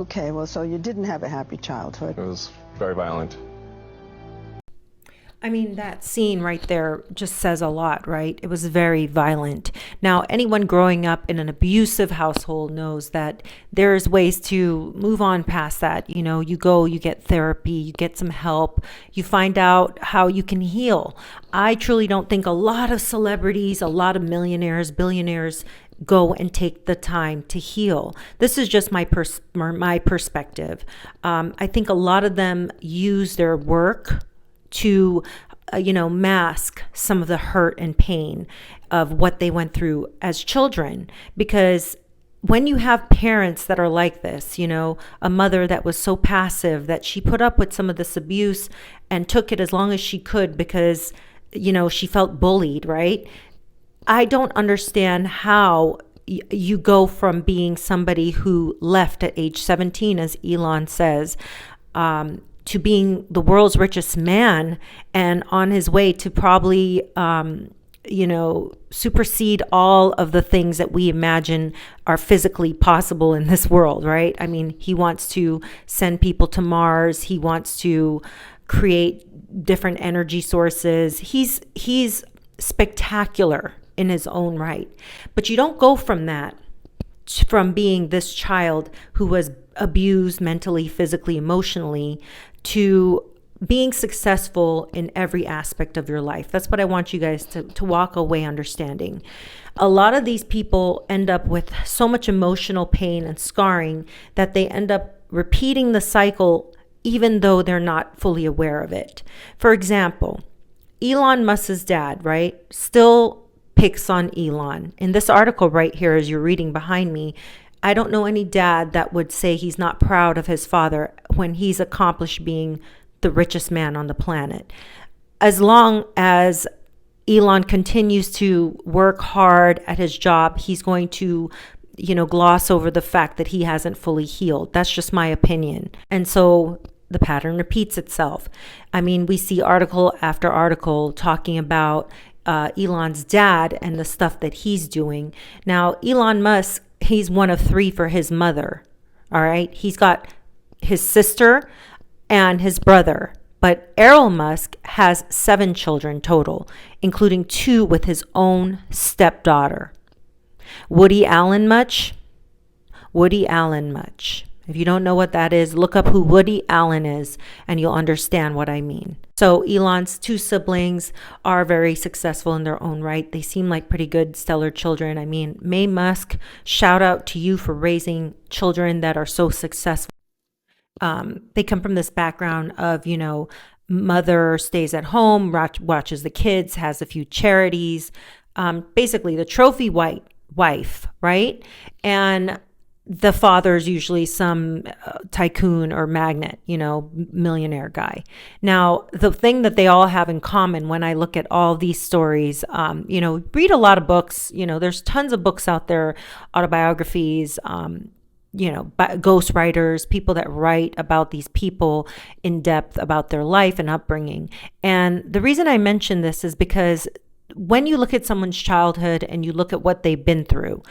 Okay, well, so you didn't have a happy childhood. It was very violent. I mean, that scene right there just says a lot, right? It was very violent. Now, anyone growing up in an abusive household knows that there's ways to move on past that. You know, you go, you get therapy, you get some help, you find out how you can heal. I truly don't think a lot of celebrities, a lot of millionaires, billionaires go and take the time to heal. This is just my perspective. I think a lot of them use their work to mask some of the hurt and pain of what they went through as children. Because when you have parents that are like this, a mother that was so passive that she put up with some of this abuse and took it as long as she could because she felt bullied, right? I don't understand how you go from being somebody who left at age 17, as Elon says, to being the world's richest man and on his way to probably, supersede all of the things that we imagine are physically possible in this world, right? I mean, he wants to send people to Mars. He wants to create different energy sources. He's spectacular in his own right. But you don't go from that, from being this child who was abused mentally, physically, emotionally, to being successful in every aspect of your life. That's what I want you guys to walk away understanding. A lot of these people end up with so much emotional pain and scarring that they end up repeating the cycle even though they're not fully aware of it. For example, Elon Musk's dad, right, still picks on Elon. In this article right here, as you're reading behind me, I don't know any dad that would say he's not proud of his father when he's accomplished being the richest man on the planet. As long as Elon continues to work hard at his job, he's going to, gloss over the fact that he hasn't fully healed. That's just my opinion. And so the pattern repeats itself. I mean, we see article after article talking about Elon's dad and the stuff that he's doing. Now, Elon Musk, he's one of three for his mother. All right. He's got his sister and his brother. But Elon Musk has 7 children total, including 2 with his own stepdaughter. Woody Allen much? Woody Allen much. If you don't know what that is, look up who Woody Allen is and you'll understand what I mean. So Elon's 2 siblings are very successful in their own right. They seem like pretty good, stellar children. I mean, May Musk, shout out to you for raising children that are so successful. They come from this background of, mother stays at home, watches the kids, has a few charities, basically the trophy wife, right? And the father's usually some tycoon or magnate, millionaire guy. Now, the thing that they all have in common when I look at all these stories, read a lot of books. There's tons of books out there, autobiographies, ghostwriters, people that write about these people in depth about their life and upbringing. And the reason I mention this is because when you look at someone's childhood and you look at what they've been through,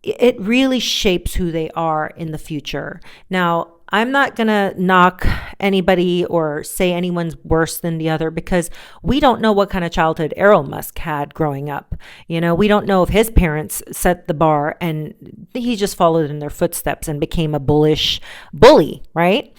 it really shapes who they are in the future. Now, I'm not going to knock anybody or say anyone's worse than the other because we don't know what kind of childhood Elon Musk had growing up. We don't know if his parents set the bar and he just followed in their footsteps and became a bully, right?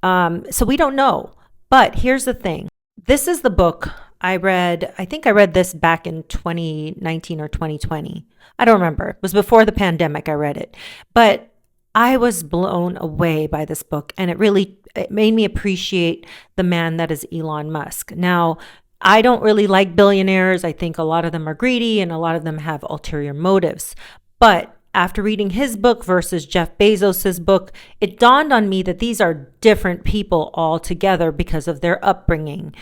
So we don't know. But here's the thing. This is the book I read. I think I read this back in 2019 or 2020. I don't remember. It was before the pandemic I read it. But I was blown away by this book, and it made me appreciate the man that is Elon Musk. Now, I don't really like billionaires. I think a lot of them are greedy and a lot of them have ulterior motives. But after reading his book versus Jeff Bezos's book, it dawned on me that these are different people altogether because of their upbringing.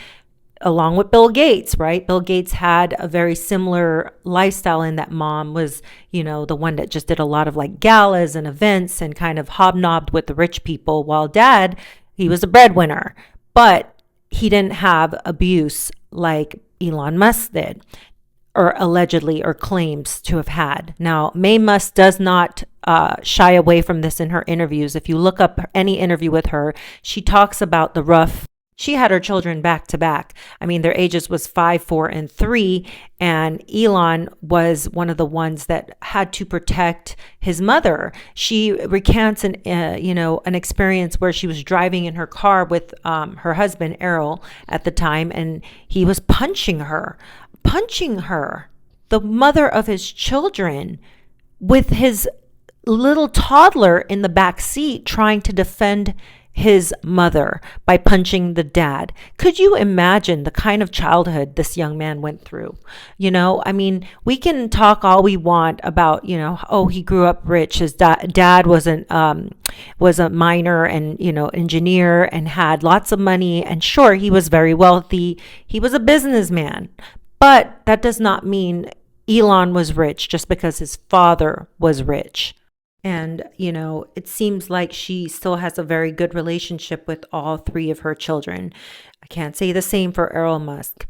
Along with Bill Gates, right? Bill Gates had a very similar lifestyle in that mom was, the one that just did a lot of like galas and events and kind of hobnobbed with the rich people, while dad, he was a breadwinner, but he didn't have abuse like Elon Musk did. or allegedly or claims to have had. Now, Mae Musk does not shy away from this in her interviews. If you look up any interview with her, she talks about the rough. She had her children back to back. I mean, their ages was 5, 4, and 3. And Elon was one of the ones that had to protect his mother. She recants an experience where she was driving in her car with her husband, Errol, at the time, and he was punching her, the mother of his children, with his little toddler in the back seat trying to defend his mother by punching the dad. Could you imagine the kind of childhood this young man went through? I mean, we can talk all we want about, oh, he grew up rich. His dad was a miner and, engineer and had lots of money. And sure, he was very wealthy. He was a businessman. But that does not mean Elon was rich just because his father was rich. And, it seems like she still has a very good relationship with all 3 of her children. I can't say the same for Elon Musk.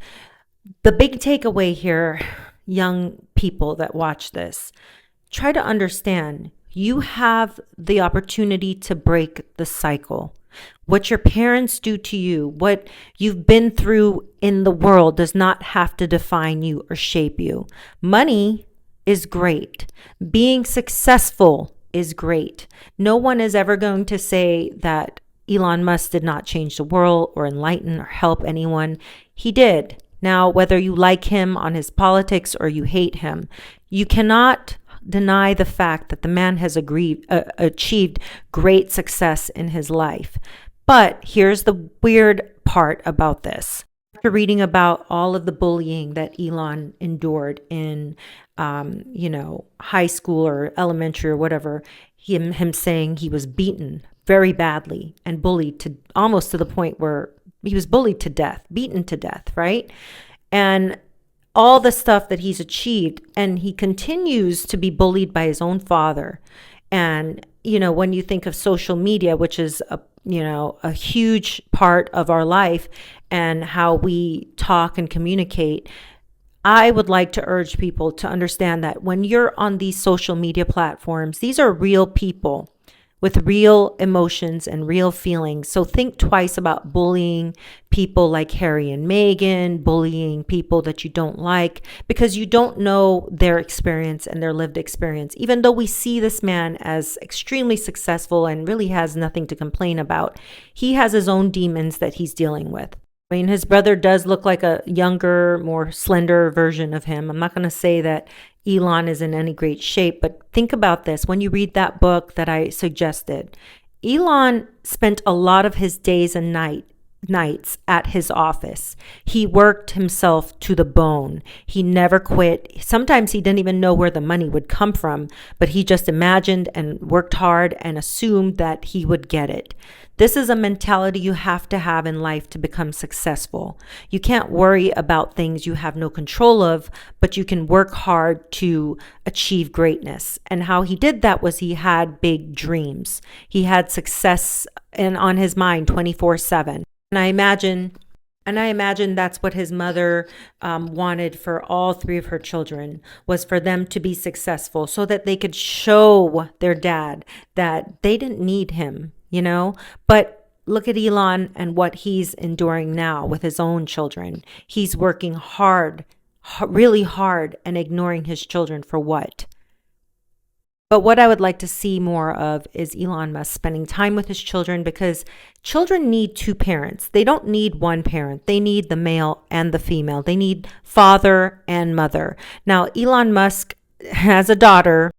The big takeaway here, young people that watch this, try to understand you have the opportunity to break the cycle. What your parents do to you, what you've been through in the world does not have to define you or shape you. Money is great. Being successful is great. No one is ever going to say that Elon Musk did not change the world or enlighten or help anyone. He did. Now, whether you like him on his politics or you hate him, you cannot deny the fact that the man has achieved great success in his life. But here's the weird part about this. After reading about all of the bullying that Elon endured in, high school or elementary or whatever, him saying he was beaten very badly and bullied to almost to the point where he was bullied to death, beaten to death, right? And all the stuff that he's achieved, and he continues to be bullied by his own father. And, when you think of social media, which is a huge part of our life and how we talk and communicate, I would like to urge people to understand that when you're on these social media platforms, these are real people with real emotions and real feelings. So think twice about bullying people like Harry and Meghan, bullying people that you don't like, because you don't know their experience and their lived experience. Even though we see this man as extremely successful and really has nothing to complain about, he has his own demons that he's dealing with. I mean, his brother does look like a younger, more slender version of him. I'm not going to say that Elon is in any great shape, but think about this. When you read that book that I suggested, Elon spent a lot of his days and nights at his office. He worked himself to the bone. He never quit. Sometimes he didn't even know where the money would come from, but he just imagined and worked hard and assumed that he would get it. This is a mentality you have to have in life to become successful. You can't worry about things you have no control of, but you can work hard to achieve greatness. And how he did that was he had big dreams. He had success on his mind 24/7. And I imagine that's what his mother wanted for all 3 of her children, was for them to be successful so that they could show their dad that they didn't need him. But look at Elon and what he's enduring now with his own children. He's working hard, really hard, and ignoring his children for what? But what I would like to see more of is Elon Musk spending time with his children, because children need 2 parents. They don't need one parent. They need the male and the female. They need father and mother. Now, Elon Musk has a daughter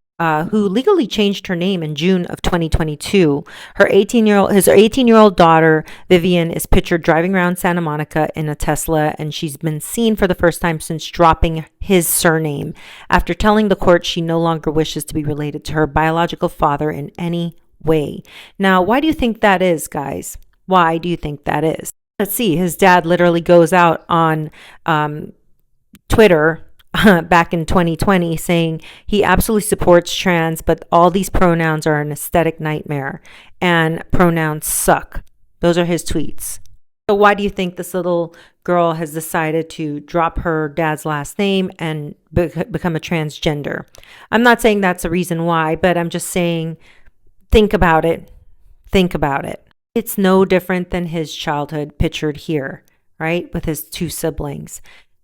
who legally changed her name in June of 2022. His 18-year-old daughter, Vivian, is pictured driving around Santa Monica in a Tesla, and she's been seen for the first time since dropping his surname after telling the court she no longer wishes to be related to her biological father in any way. Now, why do you think that is, guys? Why do you think that is? Let's see. His dad literally goes out on Twitter back in 2020 saying he absolutely supports trans, but all these pronouns are an aesthetic nightmare and pronouns suck. Those are his tweets. So why do you think this little girl has decided to drop her dad's last name and become a transgender? I'm not saying that's the reason why, but I'm just saying, think about it. Think about it. It's no different than his childhood pictured here, right? With his two siblings.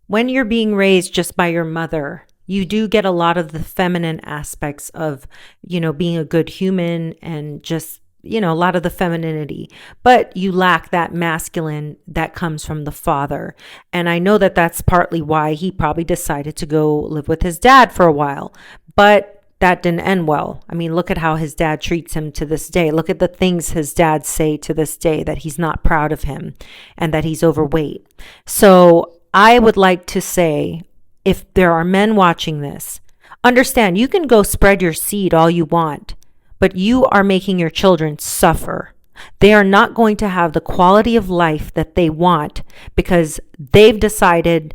When you're being raised just by your mother, you do get a lot of the feminine aspects of, being a good human and just, a lot of the femininity, but you lack that masculine that comes from the father. And I know that that's partly why he probably decided to go live with his dad for a while, but that didn't end well. I mean, look at how his dad treats him to this day. Look at the things his dad say to this day, that he's not proud of him and that he's overweight. So I would like to say, if there are men watching this, understand you can go spread your seed all you want, but you are making your children suffer. They are not going to have the quality of life that they want because they've decided,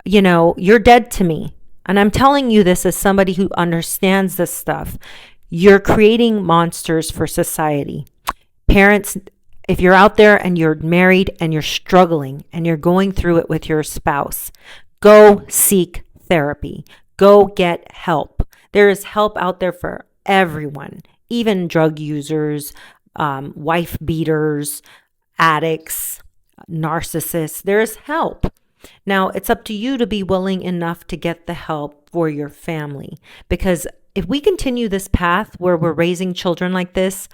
you're dead to me. And I'm telling you this as somebody who understands this stuff. You're creating monsters for society. Parents, if you're out there and you're married and you're struggling and you're going through it with your spouse, go seek therapy. Go get help. There is help out there for everyone, even drug users, wife beaters, addicts, narcissists. There is help. Now, it's up to you to be willing enough to get the help for your family. Because if we continue this path where we're raising children like this,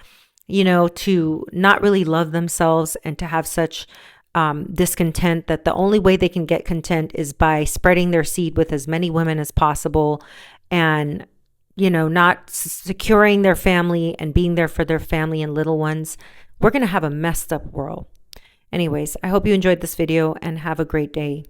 to not really love themselves and to have such discontent, that the only way they can get content is by spreading their seed with as many women as possible and, not securing their family and being there for their family and little ones, we're going to have a messed up world. Anyways, I hope you enjoyed this video and have a great day.